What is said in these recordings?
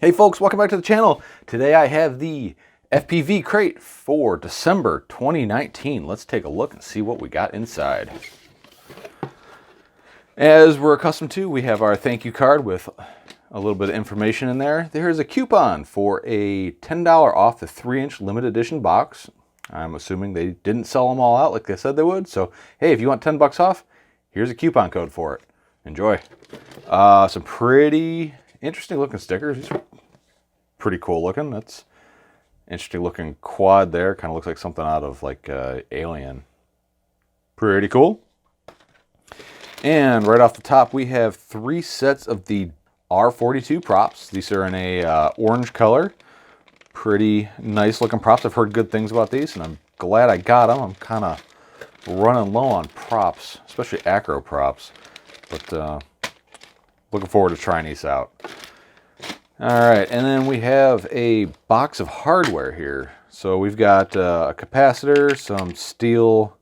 Hey folks, welcome back to the channel. Today I have the FPV Crate for December 2019. Let's take a look and see what we got inside. As we're accustomed to, we have our thank you card with a little bit of information in there. There's a coupon for a $10 off the 3-inch limited edition box. I'm assuming they didn't sell them all out like they said they would. So, hey, if you want 10 bucks off, here's a coupon code for it. Enjoy. Some pretty interesting looking stickers. These are pretty cool looking. That's interesting looking quad there. Kind of looks like something out of like Alien. Pretty cool. And right off the top, we have 3 sets of the R42 props. These are in a orange color. Pretty nice looking props. I've heard good things about these, and I'm glad I got them. I'm kind of running low on props, especially acro props. But looking forward to trying these out. All right, and then we have a box of hardware here. So we've got a capacitor, some steel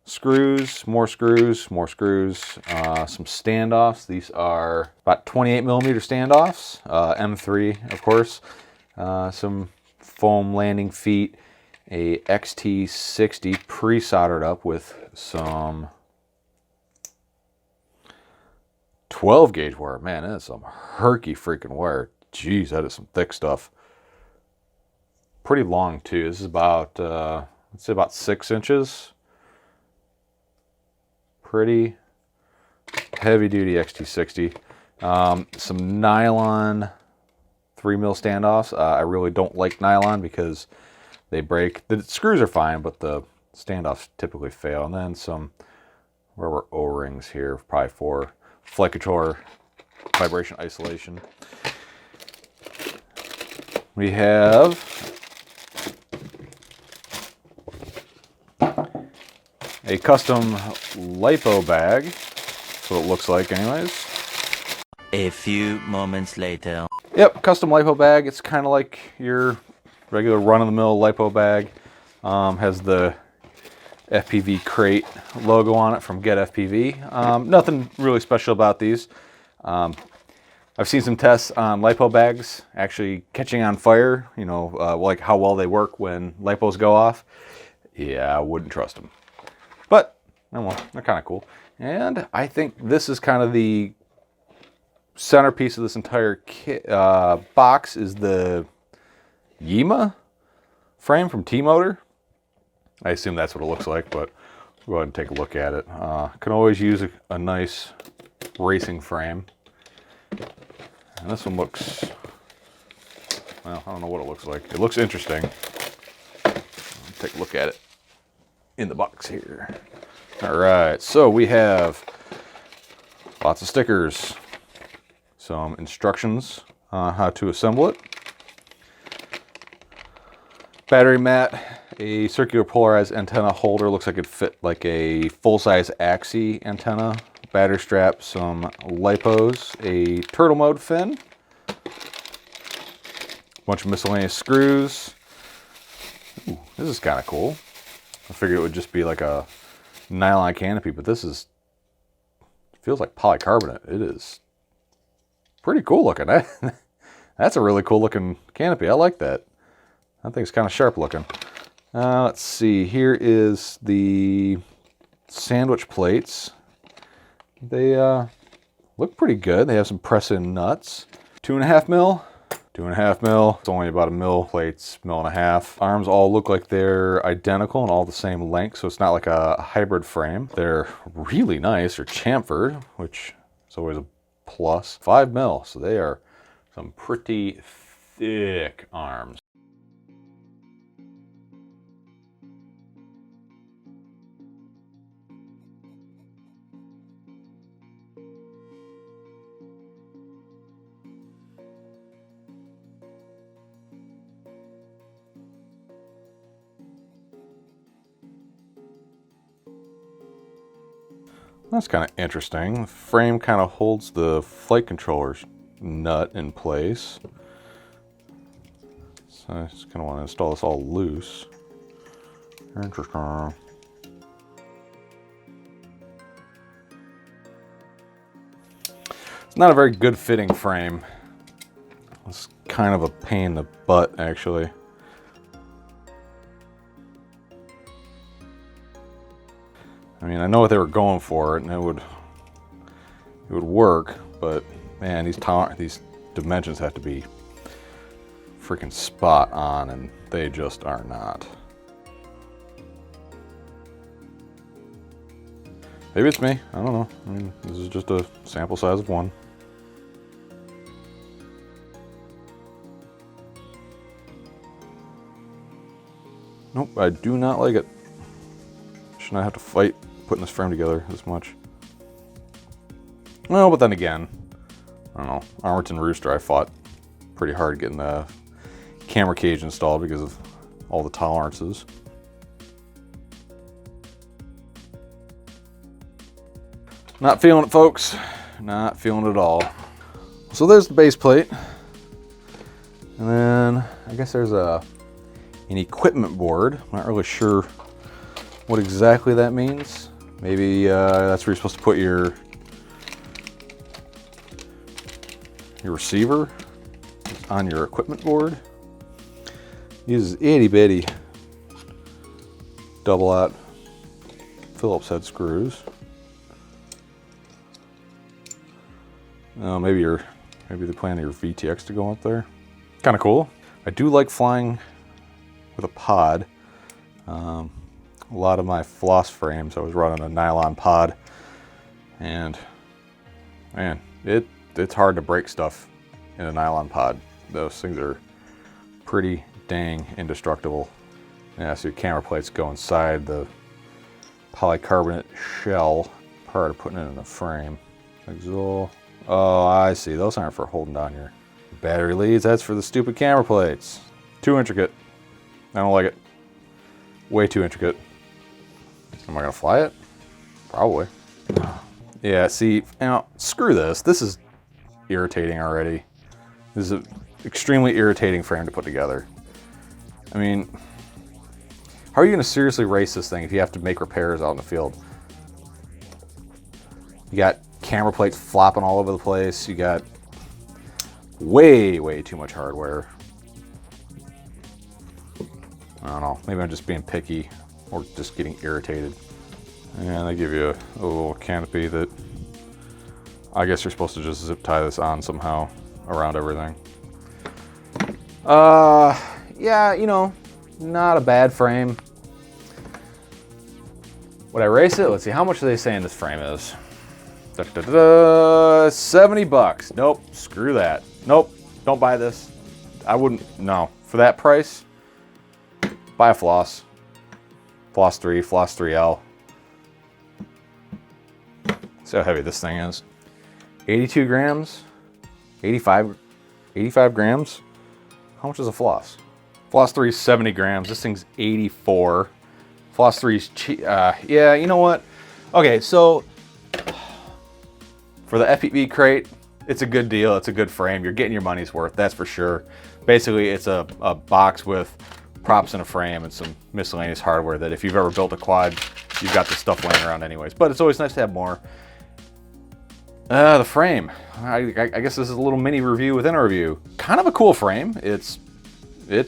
screws, more screws, some standoffs. These are about 28 millimeter standoffs, M3, of course. Some foam landing feet, a XT60 pre-soldered up with some 12 gauge wire. Man, that is some herky freaking wire. Jeez, that is some thick stuff. Pretty long too. This is about, let's say about 6 inches. Pretty heavy duty XT60. Some nylon 3mm standoffs. I really don't like nylon because they break. The screws are fine, but the standoffs typically fail. And then some rubber O-rings here, probably for flight controller vibration isolation. We have a custom lipo bag. That's what it looks like anyways. A few moments later. Yep, custom lipo bag. It's kind of like your regular run-of-the-mill lipo bag. Has the FPV Crate logo on it from GetFPV. Nothing really special about these. I've seen some tests on lipo bags actually catching on fire. You know, like how well they work when lipos go off. Yeah, I wouldn't trust them. But, oh well, they're kind of cool. And I think this is kind of the centerpiece of this entire box is the Yima frame from T-Motor. I assume that's what it looks like, but we'll go ahead and take a look at it. Can always use a nice racing frame. And this one looks, well, I don't know what it looks like. It looks interesting. Take a look at it in the box here. All right, so we have lots of stickers, some instructions on how to assemble it, battery mat, a circular polarized antenna holder. Looks like it'd fit like a full-size Axie antenna. Battery strap, some lipos, a turtle mode fin, a bunch of miscellaneous screws. Ooh, this is kind of cool. I figured it would just be like a nylon canopy, but this feels like polycarbonate. It is pretty cool looking. That's a really cool looking canopy. I like that. I think it's kind of sharp looking. Let's see. Here is the sandwich plates. They look pretty good. They have some press-in nuts. 2.5 mil. 2.5 mil. It's only about a mil. Plates, 1.5 mil. Arms all look like they're identical and all the same length, so it's not like a hybrid frame. They're really nice. They're chamfered, which is always a plus. 5 mil, so they are some pretty thick arms. That's kind of interesting. The frame kind of holds the flight controller's nut in place. So I just kind of want to install this all loose. Interesting. It's not a very good fitting frame. It's kind of a pain in the butt, actually. I mean, I know what they were going for, and it would work, but man, these dimensions have to be freaking spot on, and they just are not. Maybe it's me. I don't know. I mean, this is just a sample size of one. Nope, I do not like it. Should not have to fight putting this frame together this much. Well, but then again, I don't know. Arlington Rooster, I fought pretty hard getting the camera cage installed because of all the tolerances. Not feeling it, folks. Not feeling it at all. So there's the base plate. And then I guess there's an equipment board. I'm not really sure what exactly that means. Maybe that's where you're supposed to put your receiver on your equipment board. Uses itty bitty double-aught Phillips head screws. Maybe they plan your VTX to go up there. Kind of cool. I do like flying with a pod. A lot of my floss frames, I was running a nylon pod, and man, it's hard to break stuff in a nylon pod. Those things are pretty dang indestructible. Yeah, so your camera plates go inside the polycarbonate shell prior to putting it in the frame. Exol. Oh, I see. Those aren't for holding down your battery leads. That's for the stupid camera plates. Too intricate. I don't like it. Way too intricate. Am I gonna fly it? Probably. Yeah, see, you know, screw this. This is irritating already. This is an extremely irritating frame to put together. I mean, how are you gonna seriously race this thing if you have to make repairs out in the field? You got camera plates flopping all over the place. You got way too much hardware. I don't know, maybe I'm just being picky or just getting irritated. And they give you a little canopy that I guess you're supposed to just zip tie this on somehow around everything. Yeah, you know, not a bad frame. Would I race it? Let's see, how much are they saying this frame is? 70 bucks. Nope, screw that. Nope, don't buy this. I wouldn't, no. For that price, buy a Floss. Floss 3, Floss 3L. See how heavy this thing is. 82 grams, 85 grams. How much is a Floss? Floss 3 is 70 grams, this thing's 84. Floss 3 is cheap, yeah, you know what? Okay, so for the FPV Crate, it's a good deal, it's a good frame. You're getting your money's worth, that's for sure. Basically, it's a box with props and a frame and some miscellaneous hardware that if you've ever built a quad, you've got this stuff laying around anyways. But it's always nice to have more. The frame. I guess this is a little mini review within a review. Kind of a cool frame. It's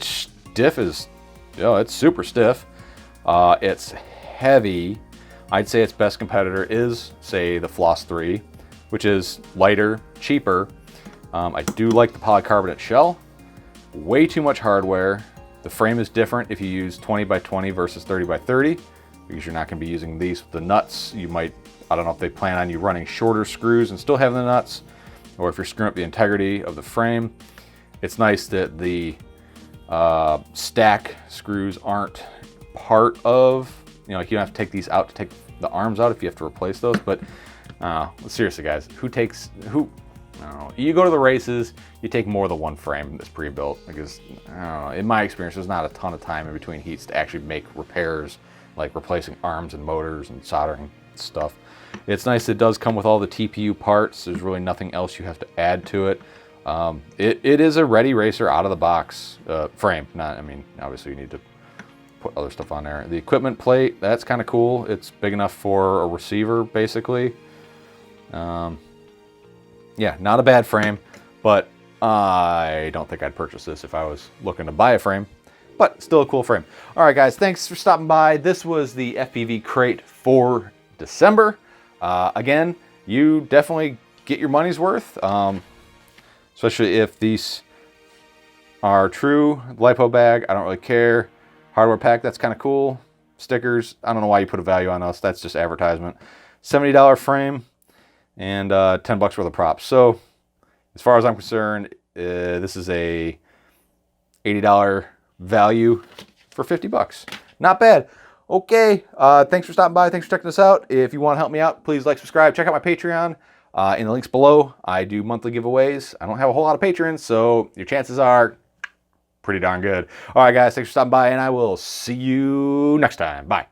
stiff as, you know, it's super stiff. It's heavy. I'd say its best competitor is, say, the Floss 3, which is lighter, cheaper. I do like the polycarbonate shell. Way too much hardware. The frame is different if you use 20 by 20 versus 30 by 30, because you're not going to be using these with the nuts. You might, I don't know if they plan on you running shorter screws and still having the nuts, or if you're screwing up the integrity of the frame. It's nice that the stack screws aren't part of, you know, like you don't have to take these out to take the arms out if you have to replace those. But seriously, guys, I don't know, you go to the races, you take more than one frame that's pre-built, because I don't know, in my experience, there's not a ton of time in between heats to actually make repairs, like replacing arms and motors and soldering stuff. It's nice it does come with all the TPU parts. There's really nothing else you have to add to it. It is a ready racer out of the box frame. I mean, obviously you need to put other stuff on there. The equipment plate, that's kind of cool. It's big enough for a receiver, basically. Yeah, not a bad frame, but I don't think I'd purchase this if I was looking to buy a frame, but still a cool frame. All right, guys, thanks for stopping by. This was the FPV Crate for December. Again, you definitely get your money's worth, especially if these are true. LiPo bag, I don't really care. Hardware pack, that's kind of cool. Stickers, I don't know why you put a value on us. That's just advertisement. $70 frame and 10 bucks worth of props. So as far as I'm concerned, this is a $80 value for 50 bucks. Not bad. Okay, thanks for stopping by. Thanks for checking us out. If you want to help me out, please like, subscribe. Check out my Patreon. In the links below, I do monthly giveaways. I don't have a whole lot of patrons, so your chances are pretty darn good. All right, guys, thanks for stopping by, and I will see you next time. Bye.